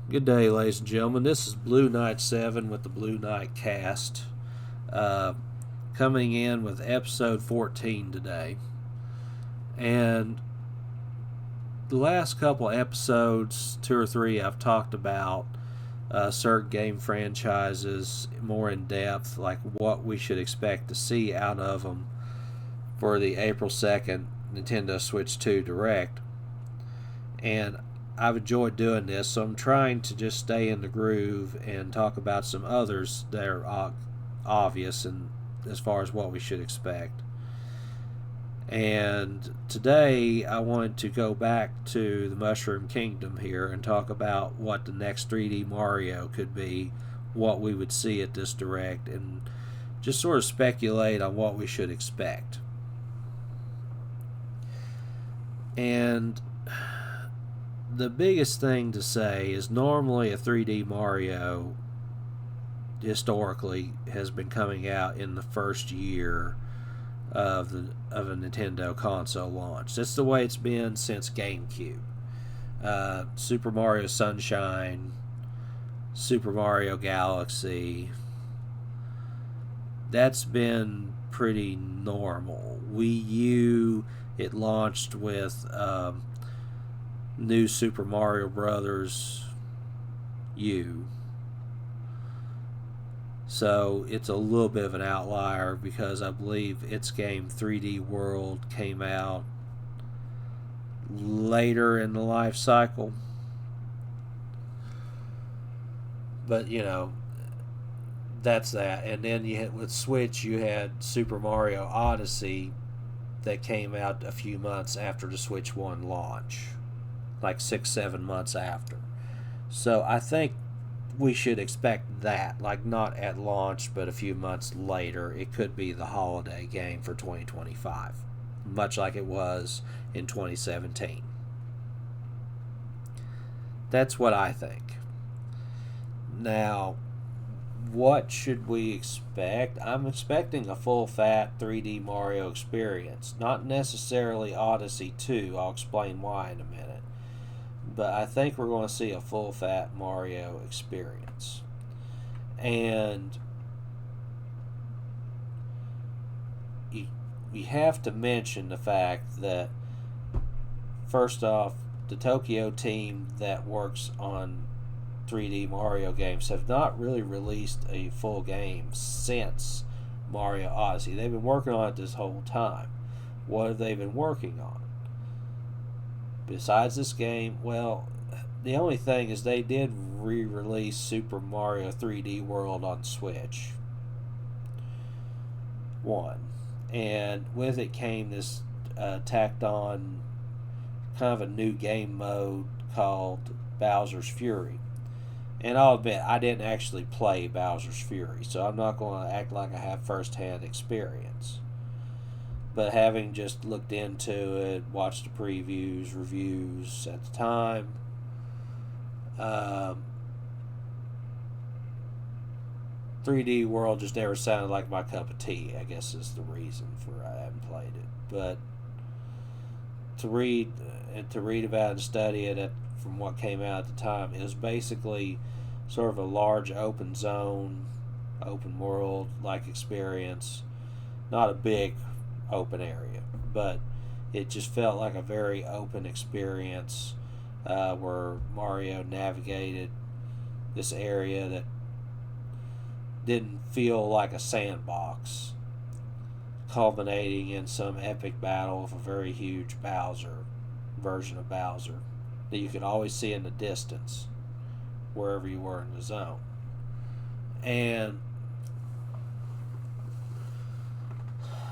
Good day, ladies and gentlemen. This is Blue Knight 7 with the Blue Knight cast. Uh, Coming in with episode 14 today. And the last couple episodes, two or three, I've talked about certain game franchises more in depth, like what we should expect to see out of them for the April 2nd Nintendo Switch 2 Direct. And I've enjoyed doing this, so I'm trying to just stay in the groove and talk about some others that are obvious and as far as what we should expect. And today I wanted to go back to the Mushroom Kingdom here and talk about what the next 3D Mario could be, what we would see at this Direct, and just sort of speculate on what we should expect. And the biggest thing to say is normally a 3D Mario historically has been coming out in the first year of a Nintendo console launch. That's the way it's been since GameCube. Super Mario Sunshine, Super Mario Galaxy. That's been pretty normal. Wii U, it launched with New Super Mario Brothers U. So it's a little bit of an outlier because I believe its game 3D World came out later in the life cycle. But that's that. And then with Switch, you had Super Mario Odyssey that came out a few months after the Switch 1 launch, like 6-7 months after. So I think we should expect that, like not at launch, but a few months later. It could be the holiday game for 2025, much like it was in 2017. That's what I think. Now, what should we expect? I'm expecting a full fat 3D Mario experience. Not necessarily Odyssey 2. I'll explain why in a minute. But I think we're going to see a full fat Mario experience. And you have to mention the fact that, first off, the Tokyo team that works on 3D Mario games have not really released a full game since Mario Odyssey. They've been working on it this whole time. What have they been working on? Besides this game, well, the only thing is they did re-release Super Mario 3D World on Switch 1. And with it came this tacked on kind of a new game mode called Bowser's Fury. And I'll admit, I didn't actually play Bowser's Fury, so I'm not going to act like I have first-hand experience. But having just looked into it, watched the previews, reviews at the time, 3D World just never sounded like my cup of tea, I guess is the reason for I haven't played it. But to read about it and study it from what came out at the time, it was basically sort of a large open zone, open world like experience. Not a big open area, but it just felt like a very open experience where Mario navigated this area that didn't feel like a sandbox, culminating in some epic battle with a very huge version of Bowser that you could always see in the distance wherever you were in the zone. And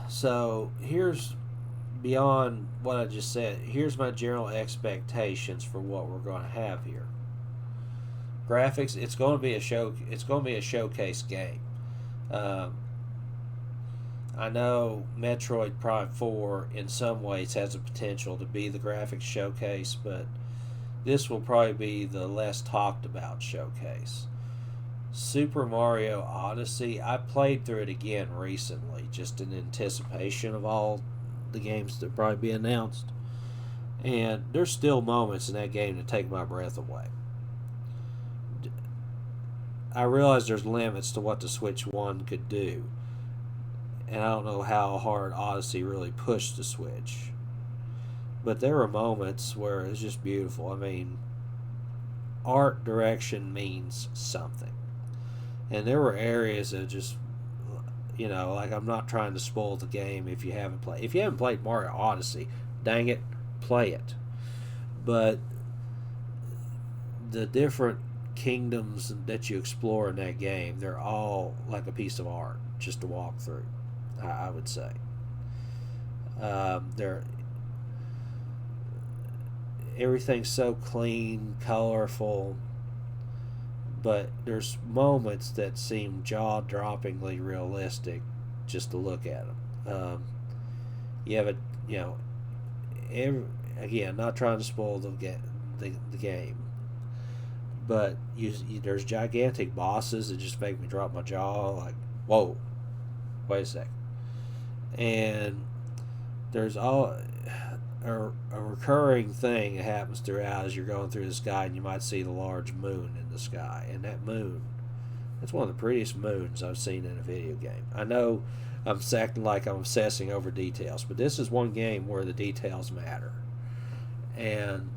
so here's, beyond what I just said, here's my general expectations for what we're going to have here. Graphics, it's going to be a showcase game. I know Metroid Prime 4 in some ways has the potential to be the graphics showcase, but this will probably be the less talked about showcase. Super Mario Odyssey, I played through it again recently, just in anticipation of all the games that probably be announced. And there's still moments in that game that take my breath away. I realize there's limits to what the Switch 1 could do. And I don't know how hard Odyssey really pushed the Switch. But there were moments where it was just beautiful. I mean, art direction means something. And there were areas that just, like, I'm not trying to spoil the game if you haven't played. If you haven't played Mario Odyssey, dang it, play it. But the different kingdoms that you explore in that game, they're all like a piece of art just to walk through, I would say. They're everything's so clean, colorful, but there's moments that seem jaw-droppingly realistic just to look at them. You have again, not trying to spoil the game, but there's gigantic bosses that just make me drop my jaw, like, whoa, wait a sec. And there's a recurring thing that happens throughout as you're going through the sky, and you might see the large moon in the sky. And that moon, that's one of the prettiest moons I've seen in a video game. I know I'm acting like I'm obsessing over details, but this is one game where the details matter. And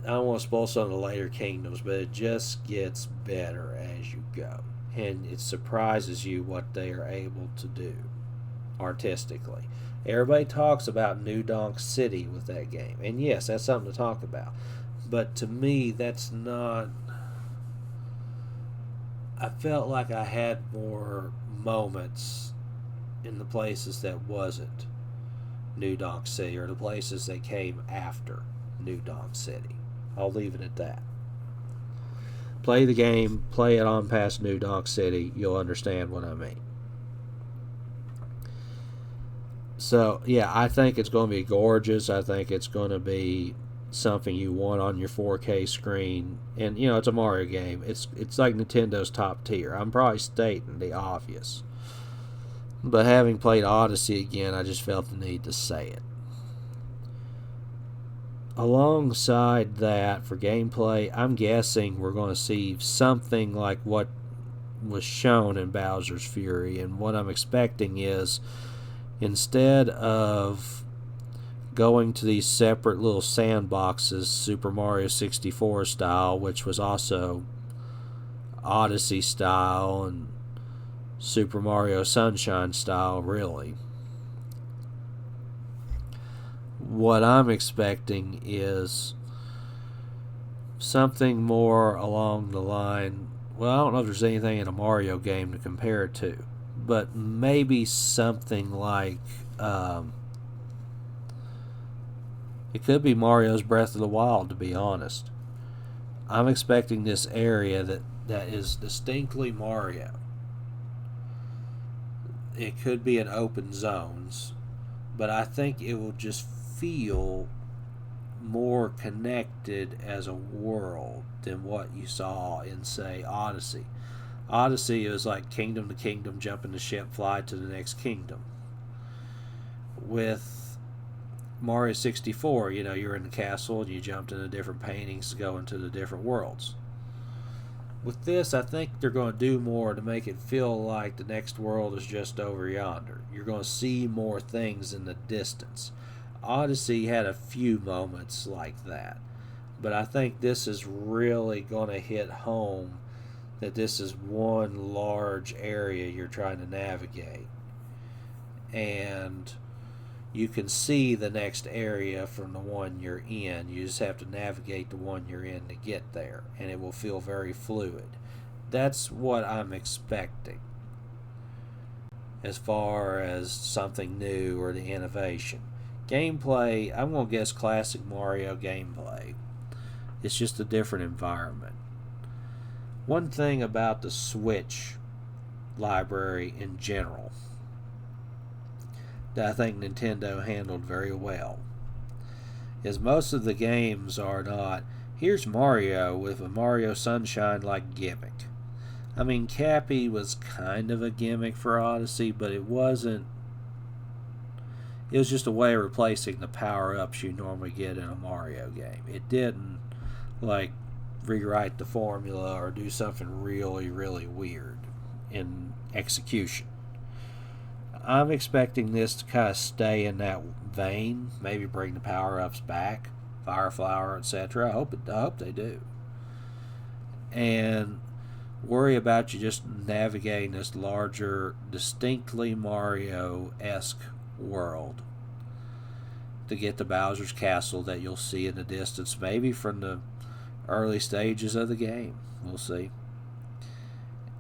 I don't want to spoil some of the later kingdoms, but it just gets better as you go. And it surprises you what they are able to do artistically. Everybody talks about New Donk City with that game, and yes, that's something to talk about. But to me, that's not. I felt like I had more moments in the places that wasn't New Donk City, or the places that came after New Donk City. I'll leave it at that. Play the game, play it on past New Donk City, you'll understand what I mean. So, yeah, I think it's going to be gorgeous. I think it's going to be something you want on your 4K screen. And, it's a Mario game. It's like Nintendo's top tier. I'm probably stating the obvious. But having played Odyssey again, I just felt the need to say it. Alongside that, for gameplay, I'm guessing we're going to see something like what was shown in Bowser's Fury. And what I'm expecting is, instead of going to these separate little sandboxes, Super Mario 64 style, which was also Odyssey style and Super Mario Sunshine style, really, what I'm expecting is something more along the line. Well, I don't know if there's anything in a Mario game to compare it to, but maybe something like it could be Mario's Breath of the Wild, to be honest. I'm expecting this area that is distinctly Mario. It could be in open zones, but I think it will just feel more connected as a world than what you saw in, say, Odyssey. Odyssey is like kingdom to kingdom, jump in the ship, fly to the next kingdom. With Mario 64, you're in the castle and you jumped into different paintings to go into the different worlds. With this, I think they're going to do more to make it feel like the next world is just over yonder. You're going to see more things in the distance. Odyssey had a few moments like that, but I think this is really going to hit home that this is one large area you're trying to navigate. And you can see the next area from the one you're in. You just have to navigate the one you're in to get there, and it will feel very fluid. That's what I'm expecting as far as something new or the innovation. Gameplay, I'm going to guess classic Mario gameplay. It's just a different environment. One thing about the Switch library in general that I think Nintendo handled very well is most of the games are not, here's Mario with a Mario Sunshine-like gimmick. I mean, Cappy was kind of a gimmick for Odyssey, but it wasn't. It was just a way of replacing the power-ups you normally get in a Mario game. It didn't, like, rewrite the formula or do something really, really weird in execution. I'm expecting this to kind of stay in that vein, maybe bring the power-ups back, Fire Flower, etc. I hope they do. And worry about you just navigating this larger, distinctly Mario-esque world to get to Bowser's Castle that you'll see in the distance, maybe from the early stages of the game. We'll see.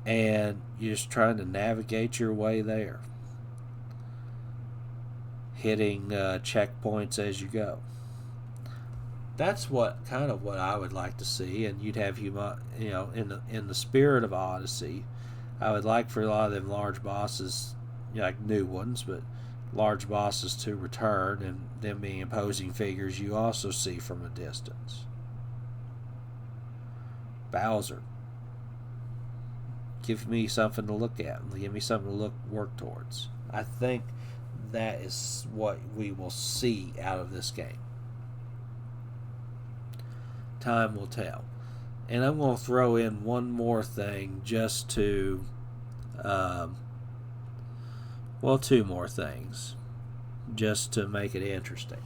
And you're just trying to navigate your way there, hitting checkpoints as you go. That's what I would like to see, and you'd have in the spirit of Odyssey, I would like for a lot of them large bosses, like new ones, but large bosses to return, and them being imposing figures you also see from a distance. Bowser, give me something to look at, give me something to work towards. I think that is what we will see out of this game. Time will tell. And I'm going to throw in one more thing just to, two more things just to make it interesting.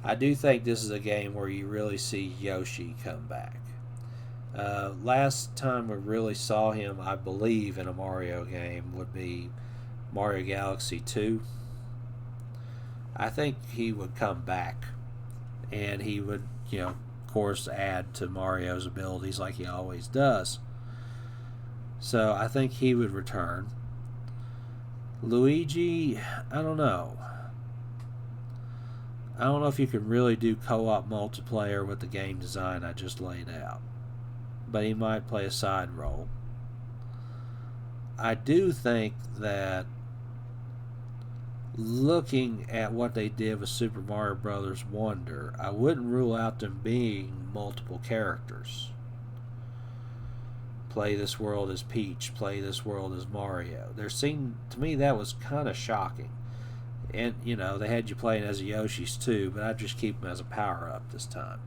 I do think this is a game where you really see Yoshi come back. Last time we really saw him, I believe, in a Mario game would be Mario Galaxy 2. I think he would come back, and he would, of course, add to Mario's abilities like he always does. So I think he would return. Luigi, I don't know. I don't know if you can really do co-op multiplayer with the game design I just laid out, but he might play a side role. I do think that looking at what they did with Super Mario Bros. Wonder, I wouldn't rule out them being multiple characters. Play this world as Peach, play this world as Mario. To me, that was kind of shocking. And, they had you playing as a Yoshi's too, but I'd just keep them as a power-up this time.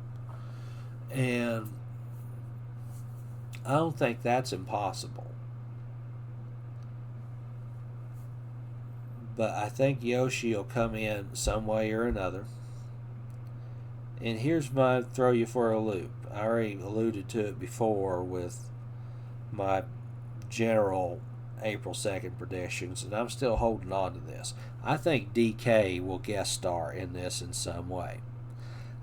And I don't think that's impossible. But I think Yoshi will come in some way or another. And here's my throw you for a loop. I already alluded to it before with my general April 2nd predictions, and I'm still holding on to this. I think DK will guest star in this in some way.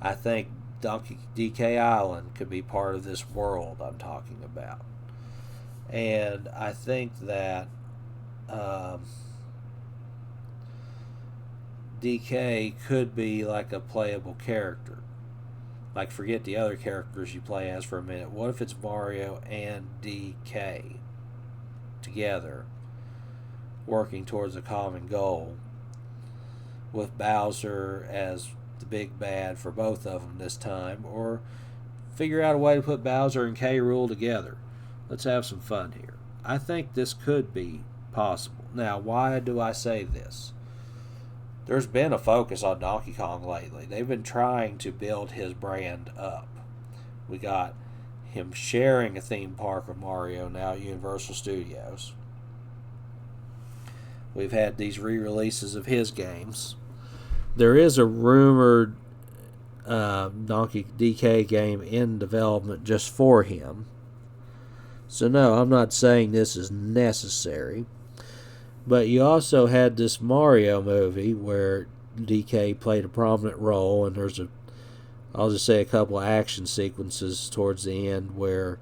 I think DK Island could be part of this world I'm talking about. And I think that DK could be like a playable character. Like, forget the other characters you play as for a minute. What if it's Mario and DK together, working towards a common goal, with Bowser as the big bad for both of them this time, or figure out a way to put Bowser and K. Rool together. Let's have some fun here. I think this could be possible. Now, why do I say this? There's been a focus on Donkey Kong lately. They've been trying to build his brand up. We got him sharing a theme park with Mario now at Universal Studios. We've had these re-releases of his games. There is a rumored Donkey DK game in development just for him. So no, I'm not saying this is necessary. But you also had this Mario movie where DK played a prominent role, and I'll just say a couple of action sequences towards the end where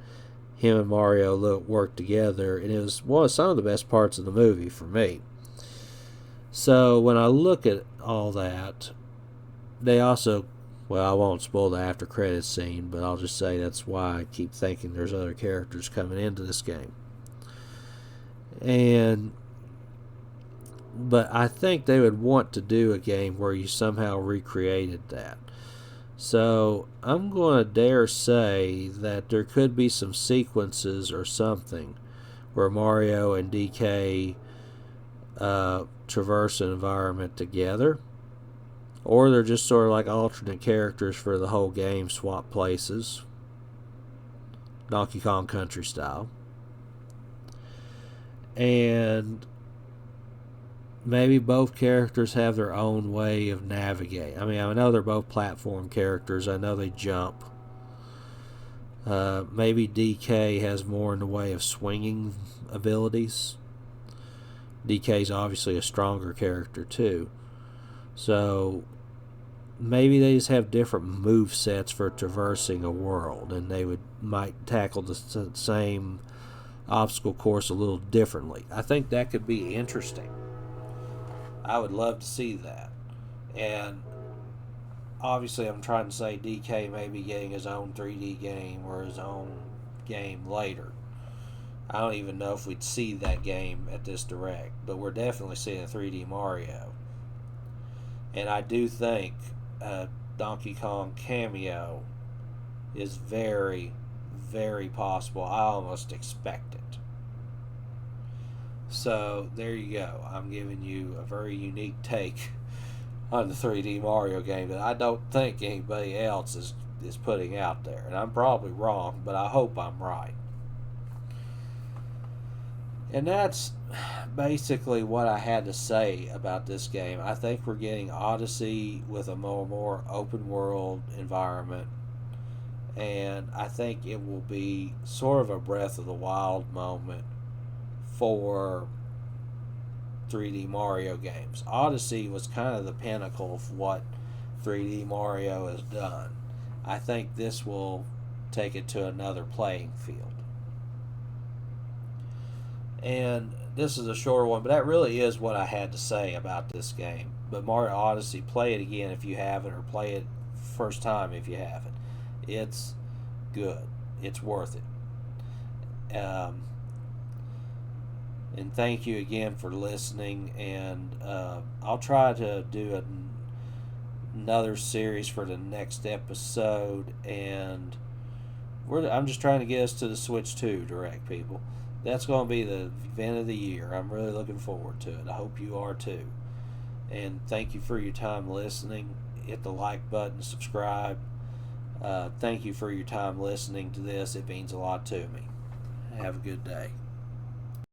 him and Mario worked together, and it was some of the best parts of the movie for me. So when I look at all that, they also, I won't spoil the after credits scene, but I'll just say that's why I keep thinking there's other characters coming into this game. But I think they would want to do a game where you somehow recreated that. So I'm going to dare say that there could be some sequences or something where Mario and DK traverse an environment together. Or they're just sort of like alternate characters for the whole game, swap places. Donkey Kong Country style. And maybe both characters have their own way of navigating. I mean, I know they're both platform characters. I know they jump. Maybe DK has more in the way of swinging abilities. DK's obviously a stronger character too. So maybe they just have different move sets for traversing a world, and they might tackle the same obstacle course a little differently. I think that could be interesting. I would love to see that. And obviously, I'm trying to say DK may be getting his own 3D game or his own game later. I don't even know if we'd see that game at this direct, but we're definitely seeing a 3D Mario. And I do think Donkey Kong cameo is very, very possible. I almost expect it. So there you go. I'm giving you a very unique take on the 3D Mario game that I don't think anybody else is putting out there. And I'm probably wrong, but I hope I'm right. And that's basically what I had to say about this game. I think we're getting Odyssey with a more open world environment. And I think it will be sort of a Breath of the Wild moment for 3D Mario games. Odyssey was kind of the pinnacle of what 3D Mario has done. I think this will take it to another playing field. And this is a shorter one, but that really is what I had to say about this game. But Mario Odyssey, play it again if you haven't, or play it first time if you haven't. It's good. It's worth it. And thank you again for listening. And I'll try to do another series for the next episode. And I'm just trying to get us to the Switch 2 direct, people. That's going to be the event of the year. I'm really looking forward to it. I hope you are too. And thank you for your time listening. Hit the like button, subscribe. Thank you for your time listening to this. It means a lot to me. Have a good day.